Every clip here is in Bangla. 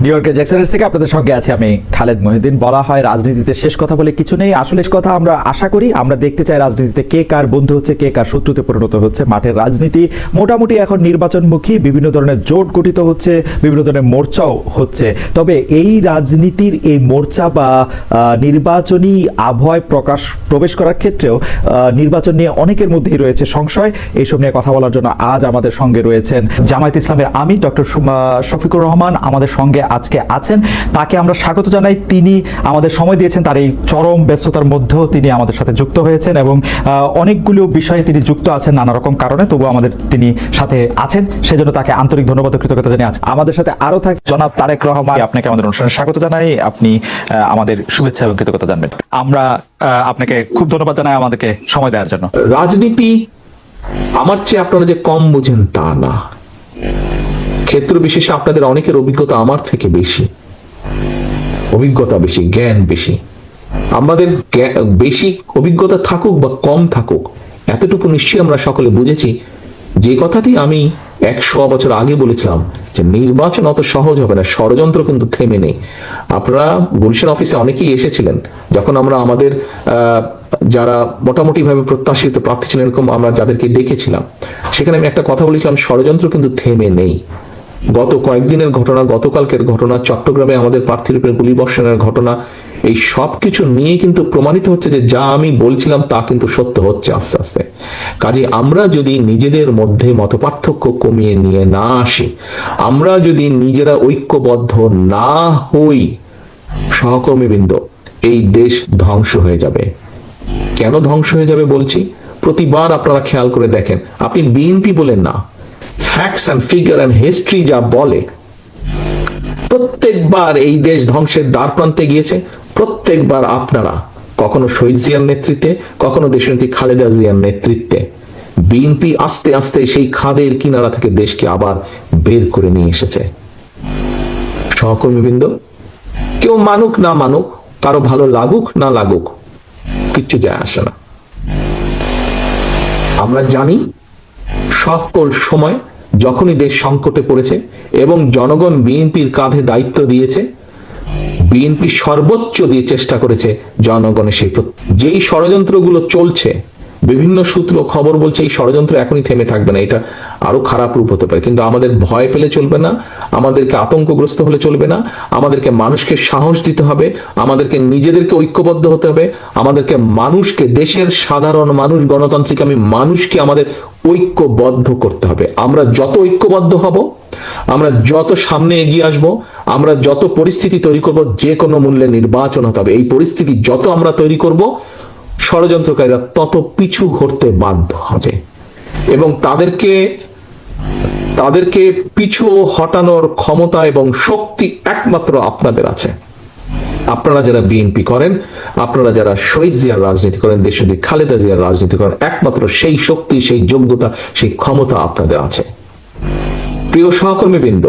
নিউ ইয়র্কের জ্যাকসনের থেকে আপনাদের সঙ্গে আছে আমি খালেদ মহিউদ্দিন। বলা হয় রাজনীতিতে শেষ কথা বলে কিছু নেই, আসলে কথা আমরা আশা করি, আমরা দেখতে চাই রাজনীতিতে কে কার বন্ধু হচ্ছে, কে কার শত্রুতে পরিণত হচ্ছে। মাঠের রাজনীতি মোটামুটি এখন নির্বাচনমুখী, বিভিন্ন ধরনের জোট গঠিত হচ্ছে, বিভিন্ন ধরনের মোর্চাও হচ্ছে। তবে এই রাজনীতির এই মোর্চা বা নির্বাচনী আবহাওয়ায় প্রবেশ করার ক্ষেত্রেও নির্বাচন নিয়ে অনেকের মধ্যেই রয়েছে সংশয়। এইসব নিয়ে কথা বলার জন্য আজ আমাদের সঙ্গে রয়েছেন জামায়াত ইসলামের আমির ডক্টর শফিকুর রহমান আমাদের সঙ্গে আজকে আছেন। তাকে আমরা স্বাগত জানাই। তিনি আমাদের সময় দিয়েছেন, তার এই চরম ব্যস্ততার মধ্যেও তিনি আমাদের সাথে যুক্ত হয়েছেন এবং অনেকগুলো বিষয়ে তিনি যুক্ত আছেন নানা রকম কারণে, তবু আমাদের তিনি সাথে আছেন, সেজন্য তাকে আন্তরিক ধন্যবাদ ও কৃতজ্ঞতা জানিয়ে আছেন। আমাদের সাথে আরো থাক জনাব তারেক রহমান, আপনাকে আমাদের অনুষ্ঠানে স্বাগত জানাই। আপনি আমাদের শুভেচ্ছা এবং কৃতজ্ঞতা জানবেন। আমরা আপনাকে খুব ধন্যবাদ জানাই আমাদেরকে সময় দেওয়ার জন্য। রাজনীতি আমার চেয়ে আপনারা যে কম বুঝেন তা না, ক্ষেত্র বিশেষে আপনাদের অনেকের অভিজ্ঞতা আমার থেকে বেশি, অভিজ্ঞতা বেশি, জ্ঞান বেশি। আমাদের বেশি অভিজ্ঞতা থাকুক বা কম থাকুক, এতটুকু নিশ্চয়ই আমরা সকলে বুঝেছি যে কথাটি আমি 100 বছর আগে বলেছিলাম যে নির্বাচন অত সহজ হবে না, ষড়যন্ত্র কিন্তু থেমে নেই। আপনারা গুলশান অফিসে অনেকেই এসেছিলেন যখন আমরা আমাদের যারা মোটামুটি ভাবে প্রত্যাশিত প্রার্থী ছিলেন এরকম আমরা যাদেরকে ডেকেছিলাম, সেখানে আমি একটা কথা বলেছিলাম, ষড়যন্ত্র কিন্তু থেমে নেই। গত কয়েকদিনের ঘটনা, গতকালকের ঘটনা, চট্টগ্রামে আমাদের প্রার্থীর উপরে গুলিবর্ষণের ঘটনা, এই সব কিছু নিয়ে কিন্তু প্রমাণিত হচ্ছে যে যা আমি বলছিলাম তা কিন্তু সত্য হচ্ছে আস্তে আস্তে। কাজে আমরা যদি নিজেদের মধ্যে মতপার্থক্য কমিয়ে নিয়ে না আসি, আমরা যদি নিজেরা ঐক্যবদ্ধ না হই, সহকর্মীবৃন্দ, এই দেশ ধ্বংস হয়ে যাবে। কেন ধ্বংস হয়ে যাবে বলছি? প্রতিবার আপনারা খেয়াল করে দেখেন, আপনি বিএনপি বলেন না, facts and figure and history যা বলে, প্রত্যেকবার এই দেশ ধ্বংসের দ্বার প্রান্তে গিয়েছে। প্রত্যেকবার আপনারা, কখনো শহীদ জিয়ার নেতৃত্বে, কখনো দেশনেত্রী খালেদা জিয়ার নেতৃত্বে, বিএনপি আস্তে আস্তে সেই খাদের কিনারা থেকে দেশকে আবার বের করে নিয়ে এসেছে। সহকর্মীবৃন্দ, কেউ মানুক না মানুক, কারো ভালো লাগুক না লাগুক, কিচ্ছু যায় আসে না। আমরা জানি সকল সময় যখনই দেশ সংকটে পড়েছে এবং জনগণ বিএনপির কাঁধে দায়িত্ব দিয়েছে, বিএনপি সর্বোচ্চ দিয়ে চেষ্টা করেছে জনগণের সেই যেই ষড়যন্ত্রগুলো চলছে, বিভিন্ন সূত্র খবর বলছে এই ষড়যন্ত্র এখনই থেমে থাকবে না, এটা আরো খারাপ রূপ হতে পারে। কিন্তু আমাদের ভয় পেলে চলবে না, আমাদেরকে আতঙ্কগ্রস্ত হলে চলবে না, আমাদেরকে মানুষকে সাহস দিতে হবে, আমাদেরকে নিজেদেরকে ঐক্যবদ্ধ হতে হবে, আমাদেরকে মানুষকে, দেশের সাধারণ মানুষ, গণতান্ত্রিক আমি মানুষকে আমাদের ঐক্যবদ্ধ করতে হবে। আমরা যত ঐক্যবদ্ধ হব, আমরা যত সামনে এগিয়ে আসব, আমরা যত পরিস্থিতি তৈরি করব, যে কোনো মূল্যে নির্বাচন হতে হবে। এই পরিস্থিতি যত আমরা তৈরি করব, ষড়যন্ত্রকারীরা তত পিছু হতে বাধ্য হবে এবং তাদেরকে পিছু হটানোর ক্ষমতা এবং শক্তি একমাত্র আপনাদের আছে। আপনারা যারা বিএনপি করেন, আপনারা যারা শহীদ জিয়ার রাজনীতি করেন, দেশনেত্রী খালেদা জিয়ার রাজনীতি করেন, একমাত্র সেই শক্তি, সেই যোগ্যতা, সেই ক্ষমতা আপনাদের আছে। প্রিয় সহকর্মীবৃন্দ,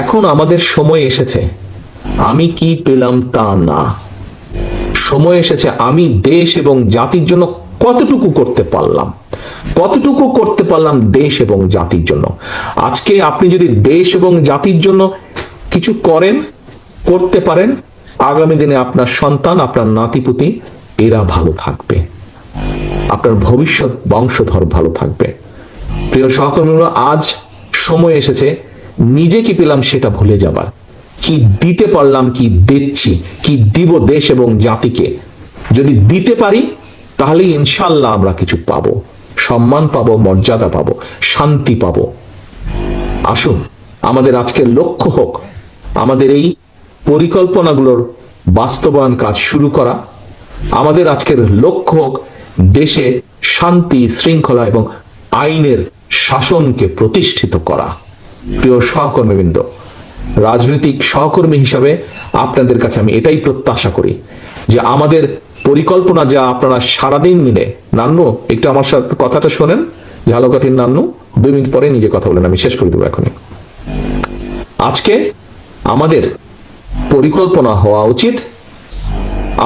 এখন আমাদের সময় এসেছে আমি কি পেলাম তা না, সময় এসেছে আমি দেশ এবং জাতির জন্য কতটুকু করতে পারলাম দেশ এবং জাতির জন্য। আজকে আপনি যদি দেশ এবং জাতির জন্য কিছু করতে পারেন, আগামী দিনে আপনার সন্তান, আপনার নাতিপুতি, এরা ভালো থাকবে, আপনার ভবিষ্যৎ বংশধর ভালো থাকবে। প্রিয় সহকর্মীরা, আজ সময় এসেছে নিজে কি পেলাম সেটা ভুলে যাবার, কি দিতে পারলাম, কি দিচ্ছি, কি দিব দেশ এবং জাতিকে। যদি দিতে পারি তাহলে ইনশাল্লাহ আমরা কিছু পাবো, সম্মান পাবো, মর্যাদা পাবো, শান্তি পাবো। আসুন আমাদের আজকের লক্ষ্য হোক আমাদের এই পরিকল্পনাগুলোর বাস্তবায়ন কাজ শুরু করা। আমাদের আজকের লক্ষ্য হোক দেশে শান্তি, শৃঙ্খলা এবং আইনের শাসনকে প্রতিষ্ঠিত করা। প্রিয় সহকর্মীবৃন্দ, রাজনৈতিক সহকর্মী হিসাবে আপনাদের কাছে আমি এটাই প্রত্যাশা করি যে আমাদের পরিকল্পনা যা আপনারা সারাদিন মিলে, নান্নু একটু আমার সাথে কথাটা শোনেন, ঝালকাঠির নান্নু 2 মিনিট পরে নিজে কথা বলেন, আমি শেষ করে দেবো এখনই। আজকে আমাদের পরিকল্পনা হওয়া উচিত,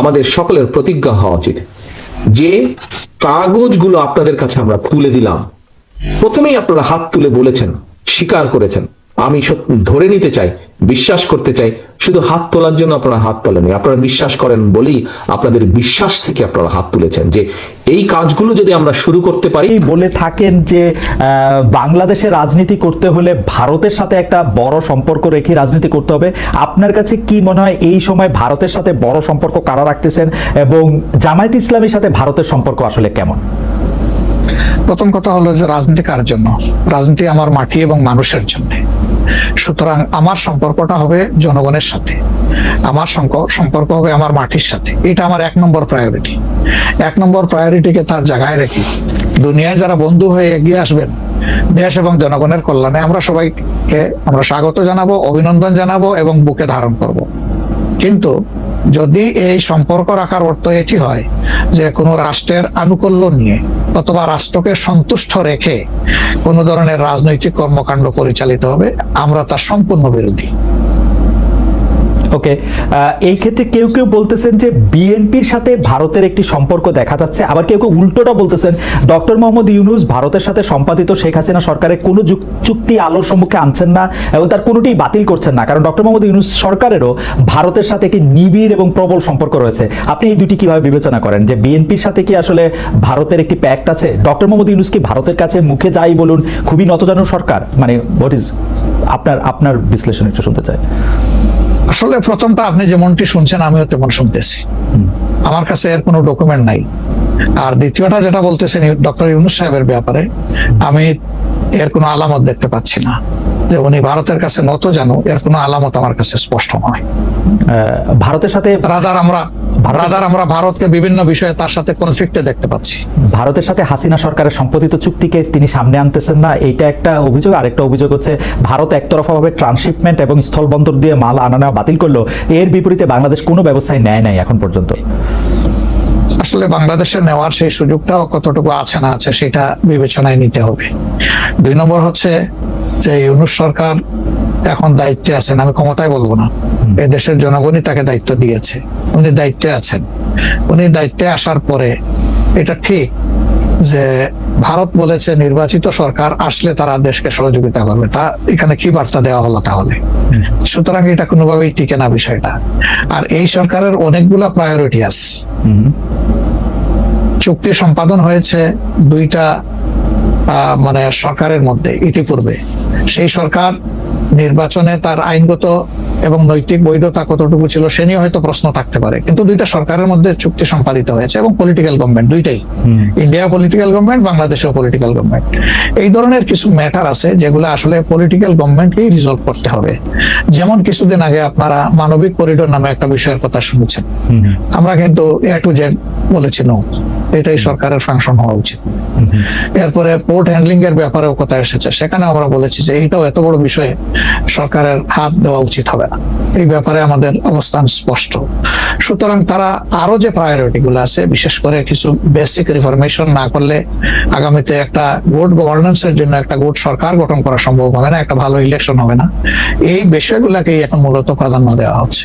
আমাদের সকলের প্রতিজ্ঞা হওয়া উচিত যে কাগজগুলো আপনাদের কাছে আমরা তুলে দিলাম, প্রথমেই আপনারা হাত তুলে বলেছেন, স্বীকার করেছেন আমি ধরে নিতে চাই, বিশ্বাস করতে চাই, শুধু হাত তোলার জন্য আপনারা হাত তোলেনি, আপনারা বিশ্বাস করেন বলেই আপনাদের বিশ্বাস থেকে আপনারা হাত তুলেছেন যে এই কাজগুলো যদি আমরা শুরু করতে পারি। বলে থাকেন যে বাংলাদেশে রাজনীতি করতে হলে ভারতের সাথে একটা বড় সম্পর্ক রেখে রাজনীতি করতে হবে। আপনার কাছে কি মনে হয় এই সময় ভারতের সাথে বড় সম্পর্ক কারা রাখতেছেন এবং জামায়াত ইসলামীর সাথে ভারতের সম্পর্ক আসলে কেমন? প্রথম কথা হলো যে রাজনীতি কার জন্য? রাজনীতি আমার মাটি এবং মানুষের জন্য। সুতরাং আমার সম্পর্কটা হবে জনগণের সাথে, আমার সম্পর্ক হবে আমার মাটির সাথে। এটা আমার 1 নম্বর প্রায়োরিটি। 1 নম্বর প্রায়োরিটিকে তার জায়গায় রেখে দুনিয়ায় যারা বন্ধু হয়ে এগিয়ে আসবেন দেশ এবং জনগণের কল্যাণে, আমরা সবাইকে আমরা স্বাগত জানাবো, অভিনন্দন জানাবো এবং বুকে ধারণ করব। কিন্তু যদি এই সম্পর্ক রাখার অর্থ এটি হয় যে কোনো রাষ্ট্রের আনুকূল্য নিয়ে অথবা রাষ্ট্রকে সন্তুষ্ট রেখে কোনো ধরনের রাজনৈতিক কর্মকাণ্ড পরিচালিত হবে, আমরা তার সম্পূর্ণ বিরোধী। ওকে, এই ক্ষেত্রে কেউ কেউ বলতেছেন যে বিএনপির সাথে ভারতের একটি সম্পর্ক দেখা যাচ্ছে, আবার কেউ কেউ উল্টোটা বলতেছেন ডক্টর মোহাম্মদ ইউনূস ভারতের সাথে সম্পাদিত শেখ হাসিনা সরকারের কোনো চুক্তি আলোর সম্মুখে আনছেন না এবং তার কোনোটি বাতিল করছেন না, কারণ ডক্টর মোহাম্মদ ইউনূস সরকারেরও ভারতের সাথে একটি নিবিড় এবং প্রবল সম্পর্ক রয়েছে। আপনি এই দুটি কিভাবে বিবেচনা করেন যে বিএনপির সাথে কি আসলে ভারতের একটি প্যাক্ট আছে? ডক্টর মোহাম্মদ ইউনূস কি ভারতের কাছে মুখে যাই বলুন খুবই নতজানু সরকার? মানে হোয়াট ইজ আপনার বিশ্লেষণ একটু শুনতে চাই। আসলে প্রথমটা আপনি যেমনটি শুনছেন আমিও তেমন শুনতেছি, আমার কাছে এর কোনো ডকুমেন্ট নাই। আর দ্বিতীয়টা যেটা বলতেছেন ডক্টর ইউনূস সাহেবের ব্যাপারে, আমি এর কোনো আলামত দেখতে পাচ্ছি না যে উনি ভারতের কাছে নত জানো, এর কোনো আলামত আমার কাছে স্পষ্ট নয়। ভারতের সাথে রাদার আমরা ভারতকে বিভিন্ন বিষয়ে তার সাথে কনফ্লিক্টে দেখতে পাচ্ছি। ভারতের সাথে হাসিনা সরকারের সম্পাদিত চুক্তিকে তিনি সামনে আনতেছেন না, এইটা একটা অভিযোগ। আরেকটা অভিযোগ হচ্ছে ভারত একতরফাভাবে ট্রান্সশিপমেন্ট এবং স্থলবন্দর দিয়ে মাল আনা নেওয়া বাতিল করলো, এর বিপরীতে বাংলাদেশ কোনো ব্যবস্থায় নেয় নাই এখন পর্যন্ত। আসলে বাংলাদেশের নেওয়ার সেই সুযোগটাও কতটুকু আছে না আছে সেটা বিবেচনায় নিতে হবে। 2 নম্বর হচ্ছে যে ইউনূস সরকার এখন দায়িত্বে আছেন, আমি ক্ষমতায় বলবো না, এই দেশের জনগণই তাকে দায়িত্ব দিয়েছে, উনি দায়িত্বে আছেন। উনি দায়িত্বে আসার পরে এটা ঠিক যে ভারত বলেছে নির্বাচিত সরকার আসলে তারা দেশকে সহযোগিতা করবে, তা এখানে কি বার্তা দেওয়া হলো তাহলে? সুতরাং এটা কোনোভাবেই টিকে না বিষয়টা। আর এই সরকারের অনেকগুলা প্রায়োরিটি আছে। চুক্তি সম্পাদন হয়েছে 2টা মানে সরকারের মধ্যে ইতিপূর্বে। সেই সরকার নির্বাচনে তার আইনগত এবং নৈতিক বৈধতা কতটুকু ছিল সে নিয়ে হয়তো প্রশ্ন থাকতে পারে, কিন্তু 2টা সরকারের মধ্যে চুক্তি সম্পাদিত হয়েছে এবং পলিটিক্যাল গভর্নমেন্ট দুইটাই, ইন্ডিয়া পলিটিক্যাল গভর্নমেন্ট, বাংলাদেশেও পলিটিক্যাল গভর্নমেন্ট। এই ধরনের কিছু ম্যাটার আছে যেগুলো আসলে পলিটিক্যাল গভর্নমেন্টকেই রিজলভ করতে হবে। যেমন কিছুদিন আগে আপনারা মানবিক করিডোর নামে একটা বিষয়ের কথা শুনেছেন, আমরা কিন্তু A to Z বলেছি নো, এটাই সরকারের ফাংশন হওয়া উচিত। এরপরে পোর্ট হ্যান্ডলিং এর ব্যাপারেও কথা এসেছে, সেখানে আমরা বলেছি যে এইটাও এত বড় বিষয়ে সরকারের হাত দেওয়া উচিত হবে না, এই ব্যাপারে আমাদের অবস্থান স্পষ্ট। সুতরাং তারা আরো যে প্রায়োরিটি গুলো আছে, বিশেষ করে কিছু বেসিক রিফরমেশন না করলে আগামীতে একটা গুড গভর্নেন্সের জন্য একটা গুড সরকার গঠন করা সম্ভব হবে না, একটা ভালো ইলেকশন হবে না। এই বিষয়গুলোকেই এখন মূলত প্রাধান্য দেওয়া হচ্ছে।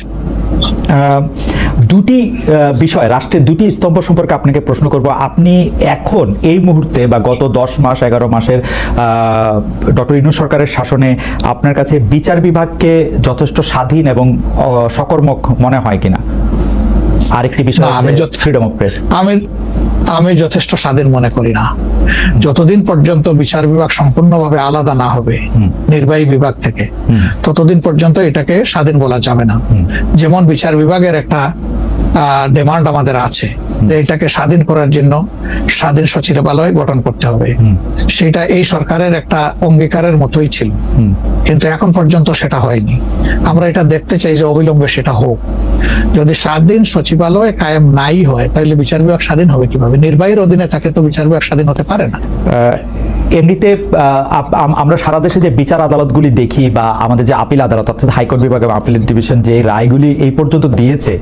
দুটি বিষয়, রাষ্ট্রের 2টি স্তম্ভ সম্পর্কে আপনাকে প্রশ্ন করব। আপনি এখন এই মুহূর্তে বা গত 10 মাস 11 মাসের ডক্টর ইউনূস সরকারের শাসনে আপনার কাছে বিচার বিভাগকে যথেষ্ট স্বাধীন এবং সকর্মক মনে হয় কিনা? আরেকটি বিষয় ফ্রিডম অফ প্রেস। আমি যথেষ্ট স্বাধীন মনে করি না। যতদিন পর্যন্ত বিচার বিভাগ সম্পূর্ণভাবে আলাদা না হবে নির্বাহী বিভাগ থেকে, ততদিন পর্যন্ত এটাকে স্বাধীন বলা যাবে না। যেমন বিচার বিভাগের একটা ডিমান্ড আমাদের আছে যে এটাকে স্বাধীন করার জন্য স্বাধীন সচিবালয় গঠন করতে হবে, সেটা এই সরকারের একটা অঙ্গীকারের মতোই ছিল, কিন্তু এখন পর্যন্ত সেটা হয়নি। আমরা এটা দেখতে চাই যে অবিলম্বে সেটা হোক। যদি স্বাধীন সচিবালয় কায়েম নাই হয় তাহলে বিচার বিভাগ স্বাধীন হবে কিভাবে? নির্বাহীর অধীনে থাকে তো বিচার বিভাগ স্বাধীন হতে পারে না। এমনিতে আমরা সারা দেশে যে বিচার আদালতগুলি দেখি বা আমাদের যে আপিল আদালত অর্থাৎ হাইকোর্ট বিভাগ এবং আপিল ডিভিশন যে রায়গুলি এই পর্যন্ত দিয়েছে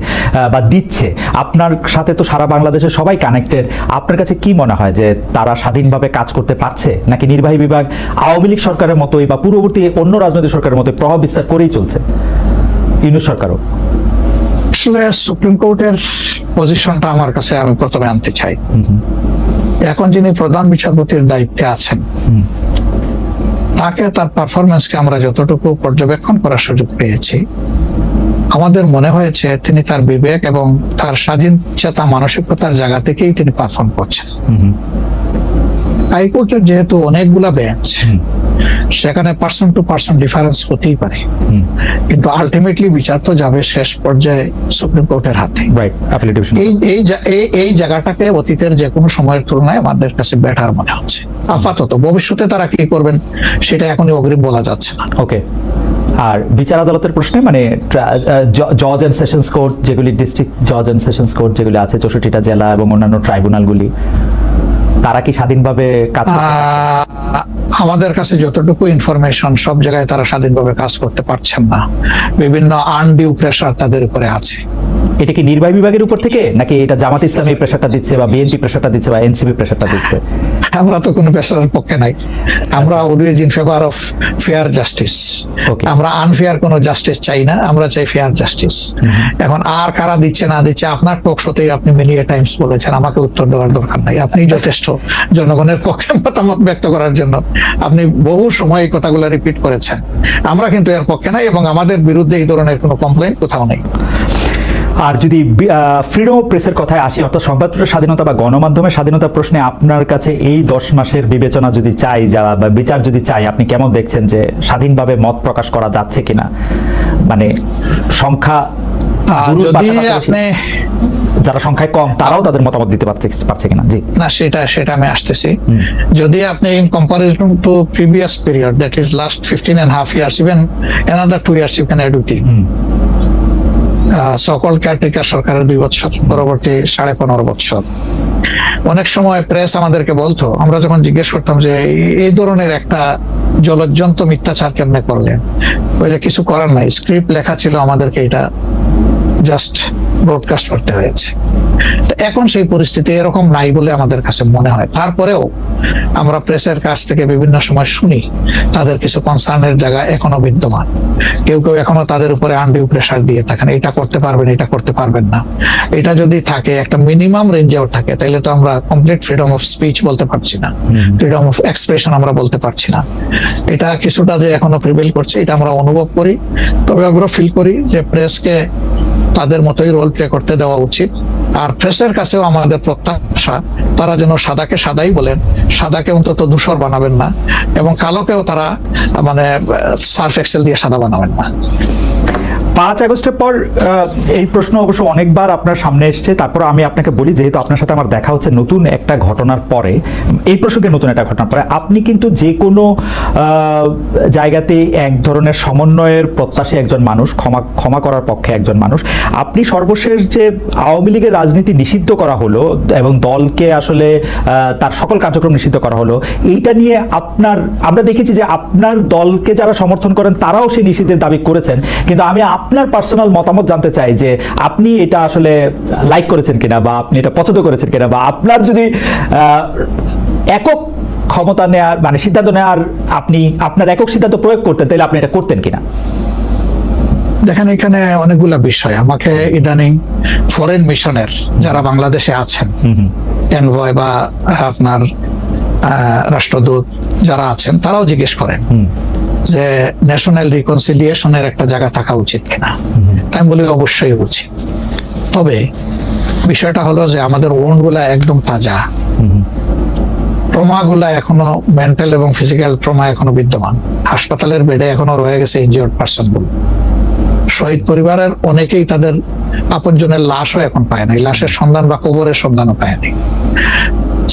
বা দিচ্ছে, আপনার সাথে তো সারা বাংলাদেশের সবাই কানেক্টেড, আপনার কাছে কি মনে হয় যে তারা স্বাধীনভাবে কাজ করতে পারছে, নাকি নির্বাহী বিভাগ আওয়ামী লীগ সরকারের মতোই বা পূর্ববর্তী অন্য রাজনৈতিক সরকারের মতোই প্রভাব বিস্তার করেই চলছে? ইউনূস সরকারও আসলে সুপ্রিম কোর্টের পজিশনটা আমার কাছে আমি প্রথমে আনতে চাই। এখন যিনি প্রধান বিচারপতির দায়িত্বে আছেন তাকে তার পারফরমেন্সকে আমরা যতটুকু পর্যবেক্ষণ করার সুযোগ পেয়েছি, আমাদের মনে হয়েছে তিনি তার বিবেক এবং তার স্বাধীন চেতা মানসিকতার জায়গা থেকেই তিনি পারফর্ম করছেন। হাইকোর্টের যেহেতু অনেকগুলা বেঞ্চ, সেখানে পার্সন টু পার্সন ডিফারেন্স হতেই পারে, কিন্তু আলটিমেটলি বিচার তো যাবে শেষ পর্যায়ে সুপ্রিম কোর্টের হাতে। এই জায়গাটাকে অতীতের যে কোনো সময়ের তুলনায় আমাদের কাছে বেটার মনে হচ্ছে। আপাতত ভবিষ্যতে তারা কি করবেন সেটা এখনই অগ্রিম বলা যাচ্ছে না। ওকে, আর বিচার আদালতের প্রশ্নে মানে জজ এন্ড সেশনস কোর্ট যেগুলি, ডিস্ট্রিক্ট জজ এন্ড সেশনস কোর্ট যেগুলি আছে 64টা জেলা এবং অন্যান্য ট্রাইব্যুনালগুলি, তারা কি স্বাধীনভাবে কাজ করতে? আমাদের কাছে যতটুকু ইনফরমেশন, সব জায়গায় তারা স্বাধীনভাবে কাজ করতে পারছেন না, বিভিন্ন আনডিউ প্রেসার তাদের উপরে আছে। এটা কি নির্বাহী বিভাগের উপর থেকে, নাকি এটা জামাত ইসলামী প্রেসারটা দিচ্ছে, বা বিএনপি প্রেসারটা দিচ্ছে, বা এনসিপি প্রেসারটা দিচ্ছে? আমরা তো কোনো প্রেসারের পক্ষে নাই, আমরা always in favour of fair justice. আমরা আনফেয়ার কোনো জাস্টিস চাই না, আমরা চাই ফেয়ার জাস্টিস। এখন আর কারা দিচ্ছে না দিচ্ছে, আপনার টক শোতেই আপনি মেনি টাইমস বলেছেন, আমাকে উত্তর দেওয়ার দরকার নাই। আপনি যথেষ্ট জনগণের পক্ষে মতামত ব্যক্ত করার জন্য, আপনি বহু সময় এই কথাগুলো রিপিট করেছেন। আমরা কিন্তু এর পক্ষে নাই এবং আমাদের বিরুদ্ধে এই ধরনের কোনো কমপ্লেইন কোথাও নেই। আর যদি ফ্রিডম অফ প্রেসের কথায় আসি, অর্থাৎ সংবাদপত্রের স্বাধীনতা বা গণমাধ্যমের স্বাধীনতা প্রশ্নে আপনার কাছে এই 10 মাসের বিবেচনা যদি চাই, বা বিচার যদি চাই, আপনি কেমন দেখছেন যে স্বাধীনভাবে মত প্রকাশ করা যাচ্ছে কিনা? মানে সংখ্যা, যদি আপনি যারা সংখ্যায় কম তারাও তাদের মতামত দিতে পারছে কিনা? জি না, সেটা আমি আসতেছি। যদি আপনি in comparison two previous period, that is last 15.5 years, even another 2 years you can add with it, সকল কেয়ারটেকার সরকারের 2 বছর, পরবর্তী 15.5 বছর, অনেক সময় প্রেস আমাদেরকে বলতো, আমরা যখন জিজ্ঞেস করতাম যে এই ধরনের একটা জলজ্জন্ত মিথ্যাচার কেমনে করলেন, ওই যে কিছু করার নাই, স্ক্রিপ্ট লেখা ছিল, আমাদেরকে এটা জাস্ট ব্রডকাস্ট করতে হয়েছে। তো এখন সেই পরিস্থিতি এরকম নাই বলে আমাদের কাছে মনে হয়। তারপরেও আমরা প্রেসের কাছ থেকে বিভিন্ন সময় শুনি তাদের কিছু কনসার্নের জায়গা এখনো বিদ্যমান। কেউ কেউ এখনো তাদের উপরে আনডিউ প্রেসার দিয়ে থাকেন, এটা করতে পারবেন, এটা করতে পারবেন না। এটা যদি থাকে, একটা মিনিমাম রেঞ্জেও থাকে, তাহলে তো আমরা কমপ্লিট ফ্রিডম অফ স্পিচ বলতে পারছি না, ফ্রিডম অফ এক্সপ্রেশন আমরা বলতে পারছি না। এটা কিছুটা যে এখনো প্রিভেল করছে, এটা আমরা অনুভব করি। তবে আমরা ফিল করি যে প্রেসকে তাদের মতোই রোল প্লে করতে দেওয়া উচিত। আর প্রেসের কাছেও আমাদের প্রত্যাশা, তারা যেন সাদাকে সাদাই বলেন, সাদাকে অন্তত ধূসর বানাবেন না, এবং কালোকেও তারা মানে সার্ফ এক্সেল দিয়ে সাদা বানাবেন না। 5 আগস্টের পর এই প্রশ্ন অবশ্য অনেকবার আপনার সামনে এসেছে। তারপর আমি আপনাকে বলি, যেহেতু আপনার সাথে আমার দেখা হচ্ছে নতুন একটা ঘটনার পরে, এই প্রসঙ্গে নতুন একটা ঘটনার পরে, আপনি কিন্তু যে কোনো জায়গাতে এক ধরনের সমন্বয়ের প্রত্যাশী একজন মানুষ, ক্ষমা করার পক্ষে একজন মানুষ। আপনি সর্বশেষ যে আওয়ামী লীগের রাজনীতি নিষিদ্ধ করা হলো এবং দলকে আসলে তার সকল কার্যক্রম নিষিদ্ধ করা হলো, এইটা নিয়ে আমরা দেখেছি যে আপনার দলকে যারা সমর্থন করেন তারাও সেই নিষিদ্ধের দাবি করেছেন। কিন্তু আমি আপনার পার্সোনাল মতামত জানতে চাই যে আপনি এটা আসলে লাইক করেছেন কিনা, বা আপনি এটা পছন্দ করেছেন কিনা, বা আপনার যদি একক ক্ষমতা নেওয়ার মানে সিদ্ধান্ত নেওয়ার, আপনি আপনার একক সিদ্ধান্ত প্রয়োগ করতেন, তাহলে আপনি এটা করতেন কিনা? দেখেন, এখানে অনেকগুলা বিষয়। আমাকে ইদানিং ফরেন মিশনের যারা বাংলাদেশে আছেন, এনভয় বা আপনার রাষ্ট্রদূত যারা আছেন, তারাও জিজ্ঞেস করেন যে ন্যাশনাল রিকনসিলিয়েশনের একটা জায়গা থাকা উচিত কিনা। আমি বলি অবশ্যই উচিত। তবে বিষয়টা হলো যে আমাদের ওন্ড গুলা একদম তাজা, ট্রমা গুলা এখনো, মেন্টাল এবং ফিজিক্যাল ট্রমা এখনো বিদ্যমান। হাসপাতালের বেডে এখনো রয়ে গেছে ইনজিওর্ড পার্সন গুলো। শহীদ পরিবারের অনেকেই তাদের আপনজনের লাশও এখন পায় নাই, লাশের সন্ধান বা কবরের সন্ধানও পায়নি।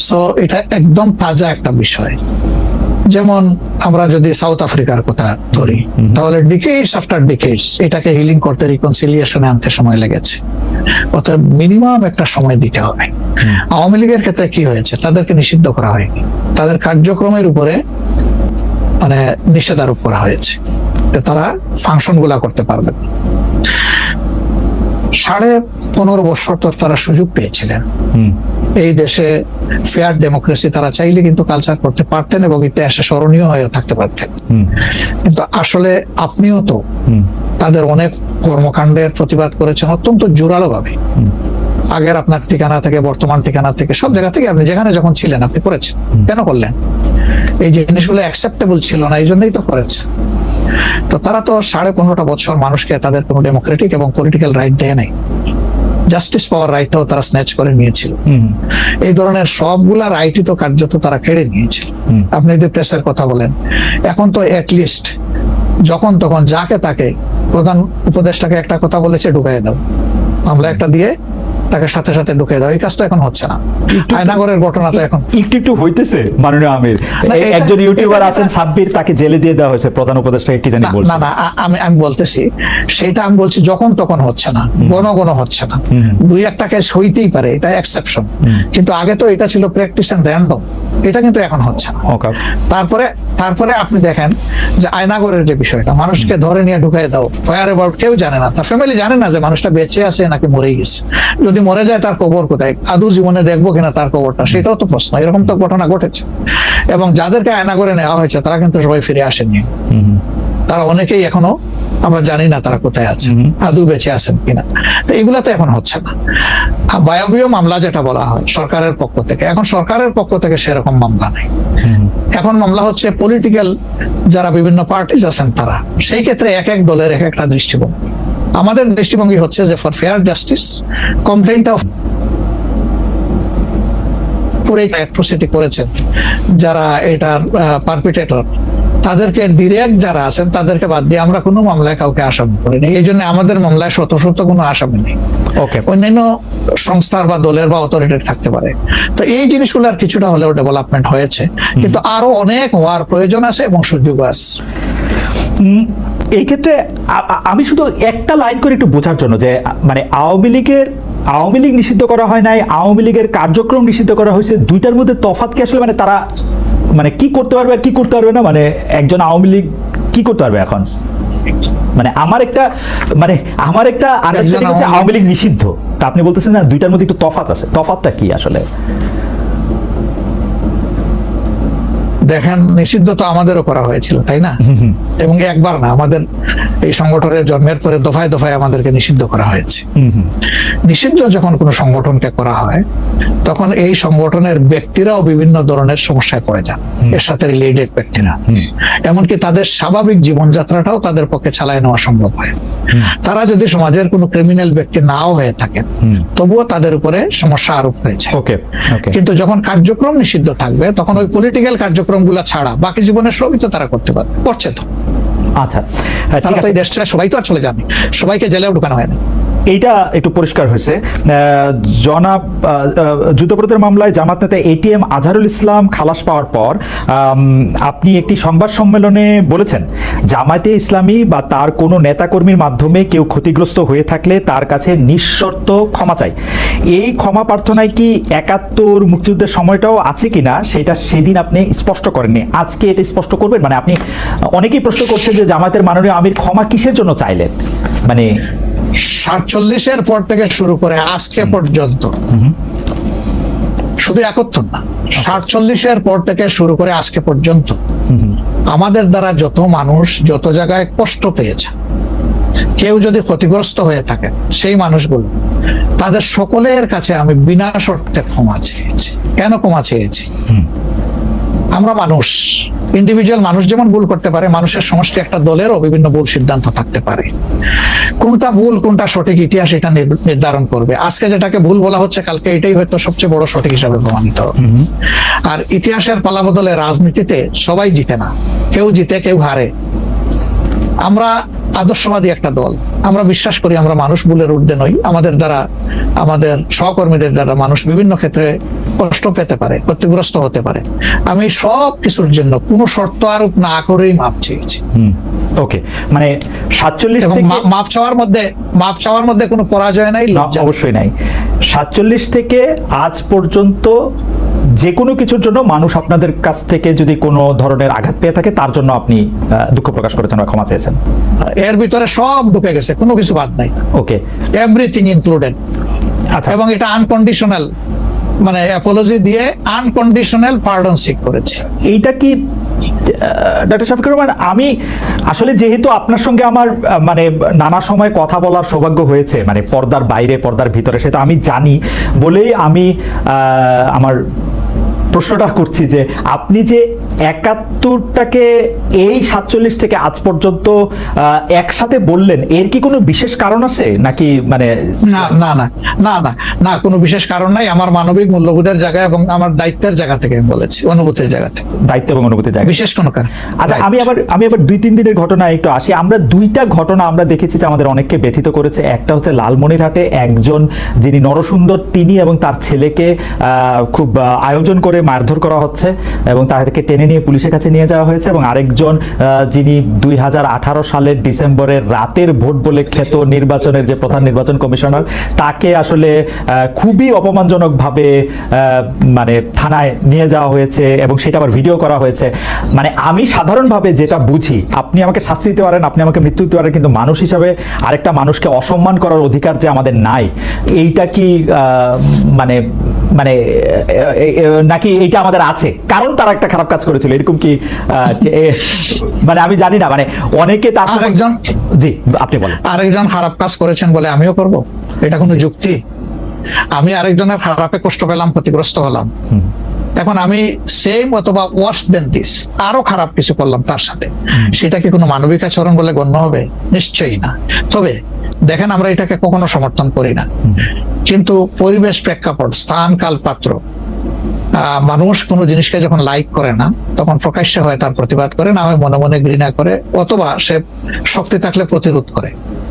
সো এটা একদম তাজা একটা বিষয়। যেমন আমরা যদি সাউথ আফ্রিকার কথা ধরি, তাহলে ডিকেডস আফটার ডিকেডস এটাকে হিলিং করতে, রিকনসিলিয়েশনে আনতে সময় লেগেছে। অর্থাৎ মিনিমাম একটা সময় দিতে হবে। আওয়ামী লীগের ক্ষেত্রে কি হয়েছে, তাদেরকে নিষিদ্ধ করা হয়নি, তাদের কার্যক্রমের উপরে মানে নিষেধারোপ করা হয়েছে, তারা ফাংশন গুলা করতে পারবেন। 15.5 বছর তো তারা সুযোগ পেয়েছিলেন। এই দেশে ফেয়ার ডেমোক্রেসি তারা চাইলে কিন্তু কালচার করতে পারতেন এবং ইতিহাসে স্মরণীয় হয়ে থাকতে পারতেন। কিন্তু আসলে আপনিও তো তাদের অনেক কর্মকাণ্ডের প্রতিবাদ করেছেন অত্যন্ত জোরালো ভাবে। আগের আপনার ঠিকানা থেকে, বর্তমান ঠিকানা থেকে, সব জায়গা থেকে আপনি যেখানে যখন ছিলেন আপনি করেছেন। কেন করলেন? এই জিনিসগুলো অ্যাকসেপ্টেবল ছিল না, এই জন্যই তো করেছে। তো তারা তো 15.5 বছর মানুষকে তাদের কোনো ডেমোক্রেটিক এবং পলিটিক্যাল রাইট দেয় নাই, জাস্টিস পাওয়ার রাইটটাও তারা স্ন্যাচ করে নিয়েছিল। এই ধরনের সবগুলা রাইটই তো কার্যত তারা কেড়ে নিয়েছিল। আপনি যদি প্রেসের কথা বলেন, এখন তো অ্যাটলিস্ট যখন তখন যাকে তাকে প্রধান উপদেষ্টাকে একটা কথা বলেছে ঢুকাই দাও, মামলা একটা দিয়ে তাকে সাথে সাথে ঢুকিয়ে দাও, এই কাজটা এখন হচ্ছে না। আয়নাগরের ঘটনা তো এখন একটু হইতেছে। মাননীয় আমির, একজন ইউটিউবার আছেন সাব্বির, তাকে জেলে দিয়ে দেওয়া হয়েছে প্রধান উপদেষ্টাকে কি জানি বলছে। না আমি বলতেছি সেটা, আমি বলছি যখন তখন হচ্ছে না, ঘন হচ্ছে না। 2-1টা কেস হইতেই পারে, এটা এক্সেপশন, কিন্তু আগে তো এটা ছিল প্র্যাকটিস এন্ড র্যান্ডম, এটা কিন্তু এখন হচ্ছে না। তারপরে আপনি দেখেন যে আয়নাগরের যে বিষয়টা, মানুষকে ধরে নিয়ে ঢুকাই দাও, হোয়ার অ্যাবাউট কেউ জানে না, তার ফ্যামিলি জানে না যে মানুষটা বেঁচে আছে নাকি মরেই গেছে। যদি মরে যায় তার কবর কোথায়, আদৌ জীবনে দেখবো কিনা তার কবরটা, সেটাও তো প্রশ্ন। এরকম তো ঘটনা ঘটেছে, এবং যাদেরকে আয়নাগরে নেওয়া হয়েছে তারা কিন্তু সবাই ফিরে আসেননি। তারা অনেকেই এখনো আমরা জানি না তারা কোথায় আছে, আদৌ বেঁচে আছেন কিনা। তো এগুলা তো এখন হচ্ছে না। বায়বীয় মামলা যেটা বলা হয় সরকারের পক্ষ থেকে, এখন সরকারের পক্ষ থেকে সেরকম মামলা নেই। এখন মামলা হচ্ছে পলিটিক্যাল যারা বিভিন্ন পার্টিজ আছেন তারা, সেই ক্ষেত্রে এক এক দলের এক একটা দৃষ্টিভঙ্গি। আমাদের দৃষ্টিভঙ্গি হচ্ছে যে for fair justice, complaint of পুরো অ্যাট্রোসিটি করেছেন যারা এটার পারপিটেটর, তাদেরকে ডিরেক্ট যারা আছেন তাদেরকে বাদ দিয়ে আমরা কোনো মামলায় কাউকে আসামি করিনি। এই জন্য আমাদের মামলায় শত কোনো আসামি নেই। অন্যান্য সংস্থার বা দলের বা অথরিটির থাকতে পারে। তো এই জিনিসগুলোর কিছুটা হলেও ডেভেলপমেন্ট হয়েছে, কিন্তু আরো অনেক হওয়ার প্রয়োজন আছে এবং সুযোগ আছে। এই ক্ষেত্রে আমি শুধু একটা লাইন করে একটু বোঝার জন্য, যে মানে আওয়ামী লীগ নিষিদ্ধ করা হয় নাই, আওয়ামী লীগের কার্যক্রম নিষিদ্ধ করা হয়েছে, দুইটার মধ্যে তফাৎ কি আসলে? মানে তারা মানে কি করতে পারবে আর কি করতে পারবে না, মানে একজন আওয়ামী লীগ কি করতে পারবে এখন? মানে আমার একটা আন্ডারস্ট্যান্ডিং হচ্ছে আওয়ামী লীগ নিষিদ্ধ, তা আপনি বলতেছেন না দুইটার মধ্যে একটু তফাৎ আছে, তফাৎটা কি আসলে? দেখেন, নিষিদ্ধ তো আমাদেরও করা হয়েছিল, তাই না? এবং একবার না, আমাদের এই সংগঠনের জন্মের পরে দফায় দফায় আমাদেরকে নিষিদ্ধ করা হয়েছে। নিষিদ্ধ যখন কোনো সংগঠনকে করা হয়, তখন এই সংগঠনের ব্যক্তিরাও বিভিন্ন ধরনের সমস্যায় পড়ে যান, এর সাথে রিলেটেড ব্যক্তিরা। এমনকি তাদের স্বাভাবিক জীবনযাত্রাটাও তাদের পক্ষে চালায় নেওয়া সম্ভব হয়। তারা যদি সমাজের কোনো ক্রিমিনাল ব্যক্তি নাও হয়ে থাকেন, তবুও তাদের উপরে সমস্যা আরোপ হয়েছে। কিন্তু যখন কার্যক্রম নিষিদ্ধ থাকবে, তখন ওই পলিটিক্যাল কার্যক্রম গুলা ছাড়া বাকি জীবনের সবই তো তারা করতে পারবে, করছে তো। আচ্ছা, তারা তো এই দেশটা সবাই তো আর চলে যায়নি, সবাইকে জেলেও ঢুকানো হয়নি। এইটা একটু পরিষ্কার হয়েছে। জনাব যুদ্ধপরাধের মামলায় জামাত নেতা এটিএম আজহারুল ইসলাম খালাস পাওয়ার পর আপনি একটি সংবাদ সম্মেলনে বলেছেন, জামায়াতে ইসলামী বা তার কোনো নেতাকর্মীর মাধ্যমে কেউ ক্ষতিগ্রস্ত হয়ে থাকলে তার কাছে নিঃশর্ত ক্ষমা চাই। এই ক্ষমা প্রার্থনায় কি ৭১ মুক্তিযুদ্ধের সময়টাও আছে কিনা সেটা সেদিন আপনি স্পষ্ট করেননি, আজকে এটা স্পষ্ট করবেন? মানে আপনি, অনেকেই প্রশ্ন করছে যে জামায়াতের মাননীয় আমির ক্ষমা কিসের জন্য চাইলেন? মানে ৪৭-এর পর থেকে শুরু করে আজকে পর্যন্ত, শুধু ৭১ না, ৪৭-এর পর থেকে শুরু করে আজকে পর্যন্ত আমাদের দ্বারা যত মানুষ যত জায়গায় কষ্ট পেয়েছে, কেউ যদি ক্ষতিগ্রস্ত হয়ে থাকে, সেই মানুষগুলো তাদের সকলের কাছে আমি বিনা শর্তে ক্ষমা চেয়েছি। কেন ক্ষমা চেয়েছি? আমরা মানুষ, ইন্ডিভিজুয়াল মানুষ যেমন ভুল করতে পারে, মানুষের সমষ্টি একটা দলেরও বিভিন্ন ভুল সিদ্ধান্ত থাকতে পারে। কোনটা ভুল কোনটা সঠিক ইতিহাস এটা নির্ধারণ করবে। আজকে যেটাকে ভুল বলা হচ্ছে, কালকে এটাই হয়তো সবচেয়ে বড় সঠিক হিসাবে প্রমাণিত হবে। আর ইতিহাসের পালাবদলে রাজনীতিতে সবাই জিতে না, কেউ জিতে কেউ হারে। আমরা আদর্শবাদী একটা দল, আমরা বিশ্বাস করি আমরা মানুষ ভুলের ঊর্ধ্বে নই। আমাদের দ্বারা, আমাদের সহকর্মীদের দ্বারা মানুষ বিভিন্ন ক্ষেত্রে কষ্ট পেতে পারে, ক্ষতিগ্রস্ত হতে পারে। আমি সব কিছুর জন্য কোনো শর্ত আরোপ না করেই মাপ চেয়েছি। ওকে, মানে ৪৭ এবং মাপ চাওয়ার মধ্যে কোনো পরাজয় নাই, অবশ্যই নাই। ৪৭ থেকে আজ পর্যন্ত যে কোনো কিছুর জন্য মানুষ আপনাদের কাছ থেকে যদি কোনো ধরনের আঘাত পেয়ে থাকে, তার জন্য আপনি দুঃখ প্রকাশ করেছেন বা ক্ষমা চেয়েছেন। এর ভিতরে সব ঢুকে গেছে, কোনো কিছু বাদ নাই। ওকে, এভরিথিং ইনক্লুডেড। আচ্ছা, এবং এটা আনকন্ডিশনাল, মানে অ্যাপোলজি দিয়ে আনকন্ডিশনাল পার্ডন সিক করেছে। এইটা কি ডক্টর শফিকুর রহমান, আমি আসলে যেহেতু আপনার সঙ্গে আমার মানে নানা সময় কথা বলার সৌভাগ্য হয়েছে, মানে পর্দার বাইরে পর্দার ভিতরে, সেটা আমি জানি বলেই আমি আমার প্রশ্নটা করছি যে আপনি যে ৭১টাকে এই ৪৭ থেকে আজ পর্যন্ত একসাথে বললেন, এর কি কোনো বিশেষ কারণ আছে নাকি মানে না না না না না না, কোনো বিশেষ কারণ নাই। আমার মানবিক মূল্যবোধের জায়গা এবং আমার দায়িত্বের জায়গা থেকে আমি বলেছি, অনুভূতির জায়গা থেকে, দায়িত্ব এবং অনুভূতির জায়গা? বিশেষ কোনো কারণ। আচ্ছা, আমি আবার ২-৩ দিনের ঘটনায় একটু আসি। আমরা দুইটা ঘটনা আমরা দেখেছি যে আমাদের অনেককে ব্যথিত করেছে। একটা হচ্ছে লালমনিরহাটে একজন যিনি নরসুন্দর, তিনি এবং তার ছেলেকে খুব আয়োজন করে মারধর করা হচ্ছে এবং তাদেরকে টেনে নিয়ে পুলিশের কাছে নিয়ে যাওয়া হয়েছে। এবং আরেকজন যিনি ২০১৮ সালের ডিসেম্বরের রাতের ভোট বলে খ্যাত নির্বাচনের যে প্রধান নির্বাচন কমিশনার, তাকে আসলে খুবই অপমানজনকভাবে মানে থানায় নিয়ে যাওয়া হয়েছে এবং সেটা আবার ভিডিও করা হয়েছে। মানে আমি সাধারণভাবে যেটা বুঝি, আপনি আমাকে শাস্তি দিতে পারেন, আপনি আমাকে মৃত্যু দিতে পারেন, কিন্তু মানুষ হিসাবে আরেকটা মানুষকে অসম্মান করার অধিকার যে আমাদের নাই, এইটা কি মানে মানে নাকি এইটা আমাদের আছে কারণ তারা একটা খারাপ কাজ করেছিল, এরকম কি মানে আমি জানি না। মানে অনেকে তার আরেকজন, জি আপনি বলেন। আরেকজন খারাপ কাজ করেছেন বলে আমিও করব? এটা কোনো যুক্তি? আমি আরেকজনের খারাপে কষ্ট পেলাম, ক্ষতিগ্রস্ত হলাম, এখন আমি সেম অথবা ওয়ার্স দেন দিস আরো খারাপ কিছু করলাম তার সাথে, সেটা কি কোনো মানবিক আচরণ বলে গণ্য হবে? নিশ্চয়ই না। তবে দেখেন, আমরা এটাকে কখনো সমর্থন করি না, কিন্তু পরিবেশ, প্রেক্ষাপট, স্থান, কাল, পাত্র, মানুষ কোনো জিনিসকে যখন লাইক করে না, তখন প্রকাশ্যে হয় তার প্রতিবাদ করে, না হয় মনে মনে ঘৃণা করে, অথবা সে শক্তি থাকলে প্রতিরোধ করে।